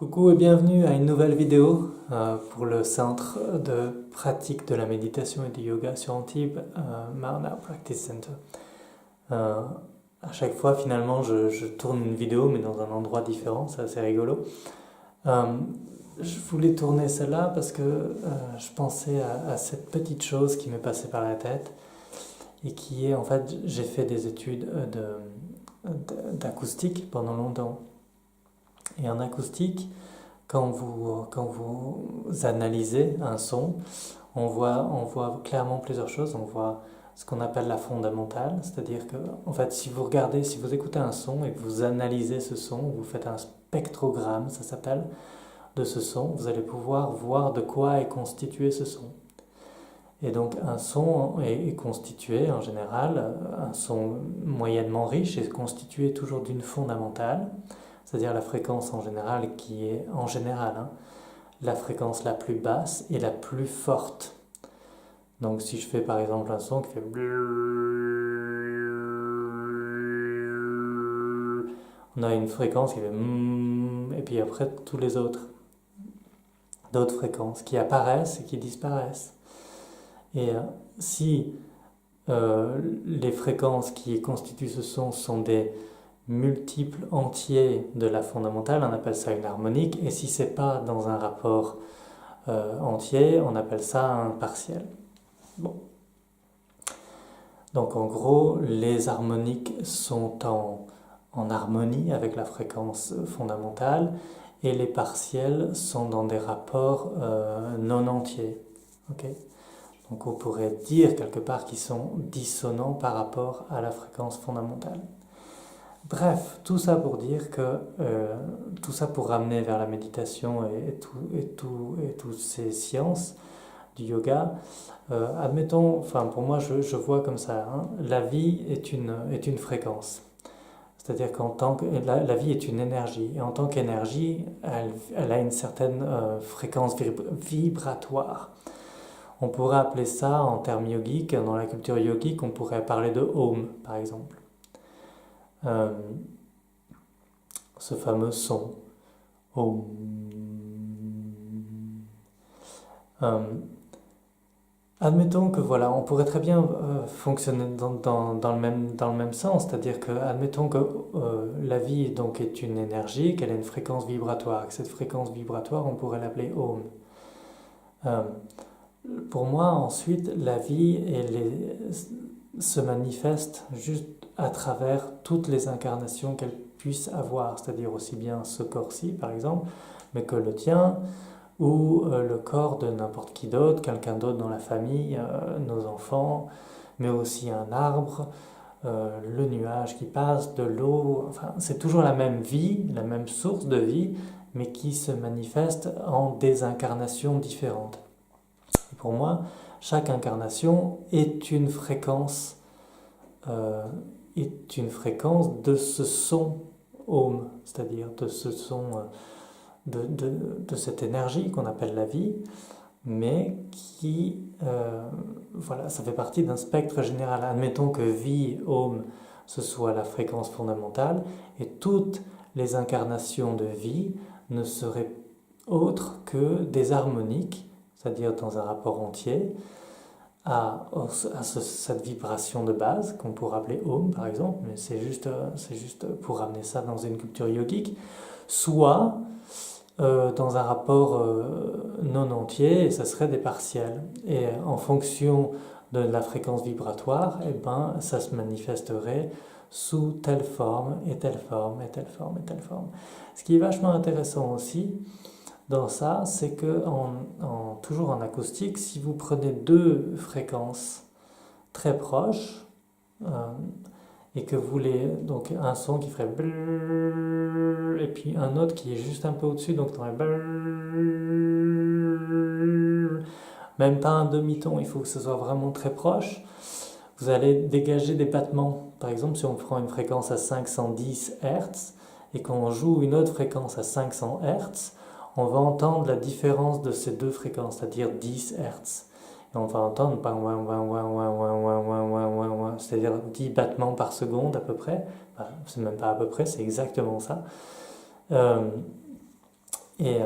Coucou et bienvenue à une nouvelle vidéo pour le centre de pratique de la méditation et du yoga sur Antibes, Marna Practice Center. Euh, à chaque fois, finalement, je tourne une vidéo, mais dans un endroit différent, c'est assez rigolo. Euh, je voulais tourner celle-là parce que je pensais à cette petite chose qui m'est passée par la tête et qui est, en fait, j'ai fait des études d'acoustique pendant longtemps. Et en acoustique, quand vous analysez un son, on voit clairement plusieurs choses. On voit ce qu'on appelle la fondamentale, c'est-à-dire que, en fait, si vous regardez, si vous écoutez un son et que vous analysez ce son, vous faites un spectrogramme, ça s'appelle, de ce son, vous allez pouvoir voir de quoi est constitué ce son. Et donc, un son est constitué, en général, un son moyennement riche est constitué toujours d'une fondamentale, c'est-à-dire la fréquence en général qui est, en général, hein, la fréquence la plus basse et la plus forte. Donc si je fais par exemple un son qui fait on a une fréquence qui fait et puis après tous les autres, d'autres fréquences qui apparaissent et qui disparaissent. Et si les fréquences qui constituent ce son sont des multiples entiers de la fondamentale, on appelle ça une harmonique, et si c'est pas dans un rapport entier, on appelle ça un partiel. Bon. Donc en gros, les harmoniques sont en harmonie avec la fréquence fondamentale et les partiels sont dans des rapports non entiers. Okay. Donc on pourrait dire quelque part qu'ils sont dissonants par rapport à la fréquence fondamentale. Bref, tout ça pour dire que, tout ça pour ramener vers la méditation et toutes ces sciences du yoga, admettons, enfin pour moi je vois comme ça, hein, la vie est une fréquence. C'est-à-dire qu'en tant que la vie est une énergie, et en tant qu'énergie, elle a une certaine fréquence vibratoire. On pourrait appeler ça en termes yogiques, dans la culture yogique, on pourrait parler de Om, par exemple. Ce fameux son, Om. Admettons que voilà, on pourrait très bien fonctionner dans le même sens, c'est-à-dire que admettons que la vie donc est une énergie, qu'elle a une fréquence vibratoire, que cette fréquence vibratoire on pourrait l'appeler Om. Pour moi ensuite la vie se manifeste juste à travers toutes les incarnations qu'elle puisse avoir, c'est-à-dire aussi bien ce corps-ci par exemple, mais que le tien, ou le corps de n'importe qui d'autre, quelqu'un d'autre dans la famille, nos enfants, mais aussi un arbre, le nuage qui passe, de l'eau, enfin c'est toujours la même vie, la même source de vie, mais qui se manifeste en des incarnations différentes. Et pour moi, chaque incarnation est une fréquence de ce son Om, c'est-à-dire de ce son de cette énergie qu'on appelle la vie, mais qui, voilà, ça fait partie d'un spectre général. Admettons que vie, Om, ce soit la fréquence fondamentale, et toutes les incarnations de vie ne seraient autres que des harmoniques, c'est-à-dire dans un rapport entier, cette vibration de base qu'on pourrait appeler Om par exemple, mais c'est juste pour ramener ça dans une culture yogique, soit dans un rapport non entier, et ça serait des partiels. Et en fonction de la fréquence vibratoire, eh ben, ça se manifesterait sous telle forme, et telle forme, et telle forme, et telle forme. Ce qui est vachement intéressant aussi dans ça, c'est que toujours en acoustique, si vous prenez deux fréquences très proches, et que vous voulez donc un son qui ferait brrr, et puis un autre qui est juste un peu au-dessus, donc dans même pas un demi-ton, il faut que ce soit vraiment très proche. Vous allez dégager des battements. Par exemple, si on prend une fréquence à 510 Hz et qu'on joue une autre fréquence à 500 Hz, on va entendre la différence de ces deux fréquences, c'est-à-dire 10 Hz. Et on va entendre c'est-à-dire 10 battements par seconde à peu près. Enfin, c'est même pas à peu près, c'est exactement ça. Et, euh,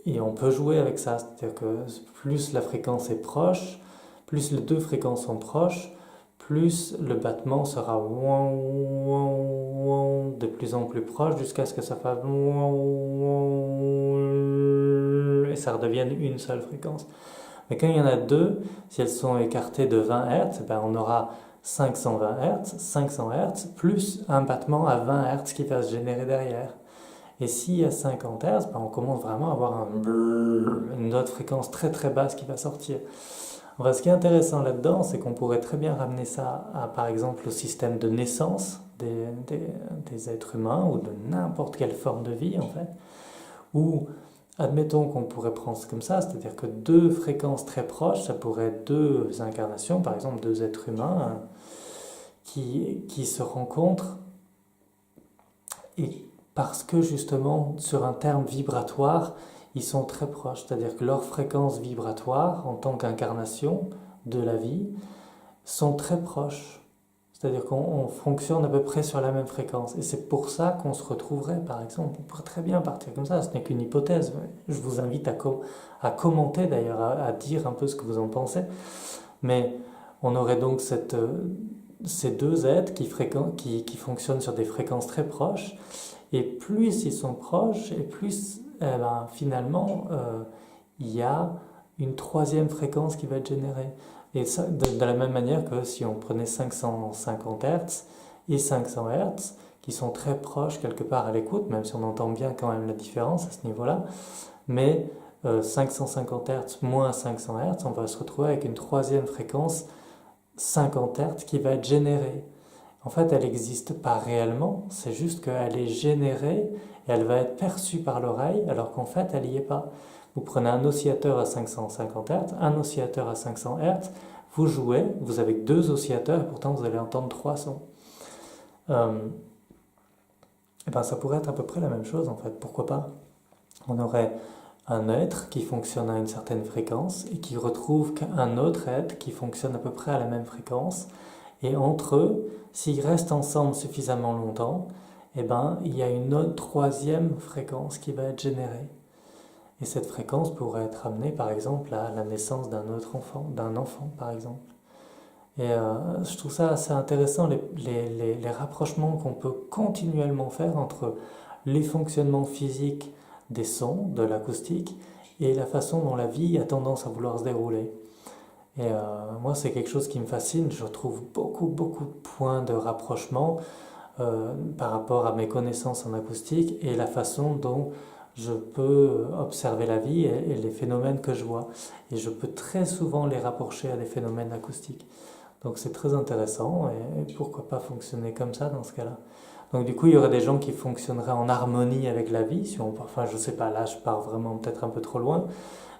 et on peut jouer avec ça, c'est-à-dire que plus la fréquence est proche, plus les deux fréquences sont proches, plus le battement sera de plus en plus proche jusqu'à ce que ça fasse et ça redevienne une seule fréquence. Mais quand il y en a deux, si elles sont écartées de 20 Hz, ben on aura 520 Hz, plus un battement à 20 Hz qui va se générer derrière. Et s'il y a 50 Hz, ben on commence vraiment à avoir une autre fréquence très très basse qui va sortir. Enfin, ce qui est intéressant là-dedans, c'est qu'on pourrait très bien ramener ça à, par exemple, au système de naissance des êtres humains ou de n'importe quelle forme de vie, en fait, où, admettons qu'on pourrait prendre ça comme ça, c'est-à-dire que deux fréquences très proches, ça pourrait être deux incarnations, par exemple deux êtres humains, qui se rencontrent, et parce que justement, sur un terme vibratoire, ils sont très proches, c'est-à-dire que leurs fréquences vibratoires, en tant qu'incarnation de la vie, sont très proches. C'est-à-dire qu'on fonctionne à peu près sur la même fréquence. Et c'est pour ça qu'on se retrouverait, par exemple. On pourrait très bien partir comme ça, ce n'est qu'une hypothèse. Je vous invite à commenter d'ailleurs, à dire un peu ce que vous en pensez. Mais on aurait donc ces deux êtres qui fonctionnent sur des fréquences très proches. Et plus ils sont proches, et plus finalement il y a une troisième fréquence qui va être générée. Et ça, de la même manière que si on prenait 550 Hz et 500 Hz, qui sont très proches quelque part à l'écoute, même si on entend bien quand même la différence à ce niveau-là, mais 550 Hz moins 500 Hz, on va se retrouver avec une troisième fréquence 50 Hz qui va être générée. En fait, elle n'existe pas réellement, c'est juste qu'elle est générée et elle va être perçue par l'oreille, alors qu'en fait, elle n'y est pas. Vous prenez un oscillateur à 550 Hz, un oscillateur à 500 Hz, vous jouez, vous avez deux oscillateurs et pourtant vous allez entendre trois sons. Et ben ça pourrait être à peu près la même chose en fait, pourquoi pas? On aurait un être qui fonctionne à une certaine fréquence et qui retrouve un autre être qui fonctionne à peu près à la même fréquence. Et entre eux, s'ils restent ensemble suffisamment longtemps, eh ben, il y a une autre troisième fréquence qui va être générée. Et cette fréquence pourrait être amenée par exemple à la naissance d'un autre enfant, par exemple. Et je trouve ça assez intéressant, les rapprochements qu'on peut continuellement faire entre les fonctionnements physiques des sons, de l'acoustique, et la façon dont la vie a tendance à vouloir se dérouler. Et moi, c'est quelque chose qui me fascine. Je trouve beaucoup de points de rapprochement par rapport à mes connaissances en acoustique et la façon dont je peux observer la vie et les phénomènes que je vois. Et je peux très souvent les rapprocher à des phénomènes acoustiques. Donc c'est très intéressant et pourquoi pas fonctionner comme ça dans ce cas-là. Donc du coup, il y aurait des gens qui fonctionneraient en harmonie avec la vie, si on, enfin je sais pas, là je pars vraiment peut-être un peu trop loin,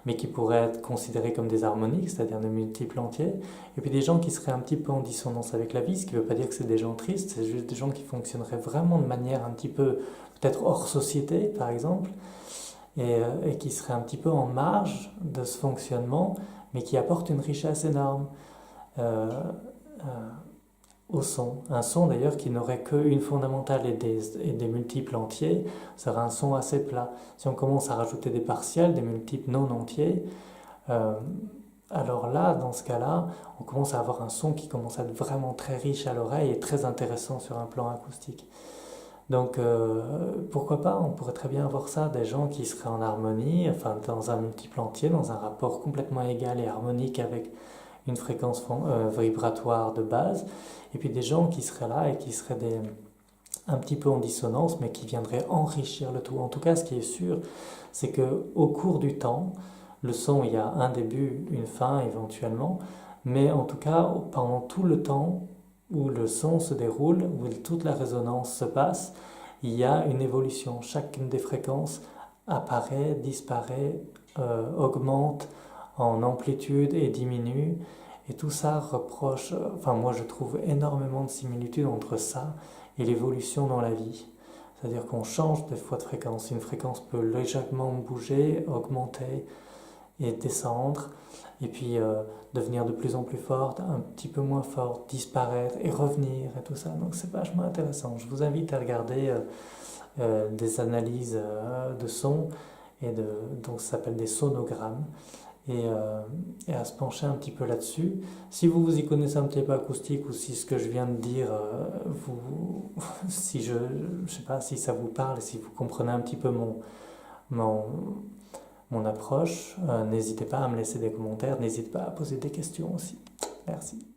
mais qui pourraient être considérés comme des harmoniques, c'est-à-dire des multiples entiers, et puis des gens qui seraient un petit peu en dissonance avec la vie, ce qui ne veut pas dire que c'est des gens tristes, c'est juste des gens qui fonctionneraient vraiment de manière un petit peu, peut-être hors société par exemple, et qui seraient un petit peu en marge de ce fonctionnement, mais qui apportent une richesse énorme. Euh, euh, Au son. Un son d'ailleurs qui n'aurait qu'une fondamentale et des multiples entiers serait un son assez plat. Si on commence à rajouter des partiels, des multiples non entiers, euh, alors là, dans ce cas-là, on commence à avoir un son qui commence à être vraiment très riche à l'oreille et très intéressant sur un plan acoustique. Donc pourquoi pas, on pourrait très bien avoir ça, des gens qui seraient en harmonie, enfin dans un multiple entier, dans un rapport complètement égal et harmonique avec une fréquence vibratoire de base, et puis des gens qui seraient là et qui seraient un petit peu en dissonance, mais qui viendraient enrichir le tout. En tout cas, ce qui est sûr, c'est qu'au cours du temps, le son, il y a un début, une fin éventuellement, mais en tout cas, pendant tout le temps où le son se déroule, où toute la résonance se passe, il y a une évolution. Chacune des fréquences apparaît, disparaît, augmente en amplitude et diminue. Et tout ça reproche, enfin moi je trouve énormément de similitudes entre ça et l'évolution dans la vie. C'est-à-dire qu'on change des fois de fréquence. Une fréquence peut légèrement bouger, augmenter et descendre, et puis devenir de plus en plus forte, un petit peu moins forte, disparaître et revenir et tout ça. Donc c'est vachement intéressant. Je vous invite à regarder des analyses de son donc ça s'appelle des sonogrammes, et à se pencher un petit peu là-dessus. Si vous y connaissez un petit peu acoustique, ou si ce que je viens de dire, si je sais pas si ça vous parle, et si vous comprenez un petit peu mon approche, n'hésitez pas à me laisser des commentaires, n'hésitez pas à poser des questions aussi. Merci.